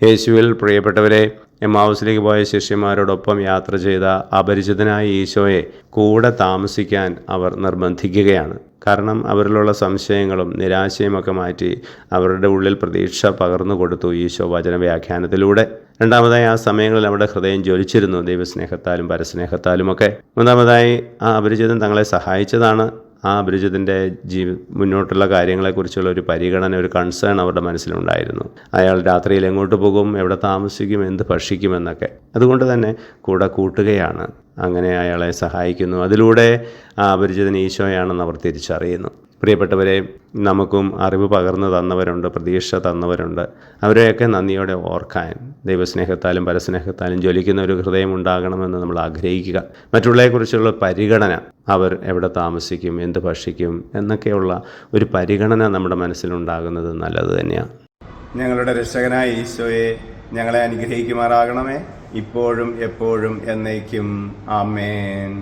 യേശുവിൽ പ്രിയപ്പെട്ടവരെ, എമ്മാവുസിലേക്ക് പോയ ശിഷ്യന്മാരോടൊപ്പം യാത്ര ചെയ്ത അപരിചിതനായ ഈശോയെ കൂടെ താമസിക്കാൻ അവർ നിർബന്ധിക്കുകയാണ്. കാരണം അവരിലുള്ള സംശയങ്ങളും നിരാശയുമൊക്കെ മാറ്റി അവരുടെ ഉള്ളിൽ പ്രതീക്ഷ പകർന്നു കൊടുത്തു ഈശോ വചനവ്യാഖ്യാനത്തിലൂടെ. രണ്ടാമതായി, ആ സമയങ്ങളിൽ അവരുടെ ഹൃദയം ജ്വലിച്ചിരുന്നു ദൈവസ്നേഹത്താലും പരസ്നേഹത്താലുമൊക്കെ. മൂന്നാമതായി, ആ അപരിചിതൻ തങ്ങളെ സഹായിച്ചതാണ്. ആ അപരിചിതൻ്റെ മുന്നോട്ടുള്ള കാര്യങ്ങളെക്കുറിച്ചുള്ള ഒരു പരിഗണന, ഒരു കൺസേൺ അവരുടെ മനസ്സിലുണ്ടായിരുന്നു. അയാൾ രാത്രിയിൽ എങ്ങോട്ട് പോകും, എവിടെ താമസിക്കും, എന്ത് ഭക്ഷിക്കുമെന്നൊക്കെ. അതുകൊണ്ട് തന്നെ കൂടെ കൂട്ടുകയാണ്, അങ്ങനെ അയാളെ സഹായിക്കുന്നു. അതിലൂടെ ആ അപരിചിതൻ ഈശോയാണെന്ന് അവർ തിരിച്ചറിയുന്നു. പ്രിയപ്പെട്ടവരെ, നമുക്കും അറിവ് പകർന്നു തന്നവരുണ്ട്, പ്രതീക്ഷ തന്നവരുണ്ട്. അവരെയൊക്കെ നന്ദിയോടെ ഓർക്കാൻ ദൈവസ്നേഹത്താലും പരസ്നേഹത്താലും ജ്വലിക്കുന്ന ഒരു ഹൃദയം ഉണ്ടാകണമെന്ന് നമ്മൾ ആഗ്രഹിക്കുക. മറ്റുള്ളവരെക്കുറിച്ചുള്ള പരിഗണന, അവർ എവിടെ താമസിക്കും, എന്ത് ഭക്ഷിക്കും എന്നൊക്കെയുള്ള ഒരു പരിഗണന നമ്മുടെ മനസ്സിലുണ്ടാകുന്നത് നല്ലത് തന്നെയാണ്. ഞങ്ങളുടെ രക്ഷകനായ ഈശോയെ, ഞങ്ങളെ അനുഗ്രഹിക്കുമാറാകണമേ, ഇപ്പോഴും എപ്പോഴും എന്നേക്കും. ആമേൻ.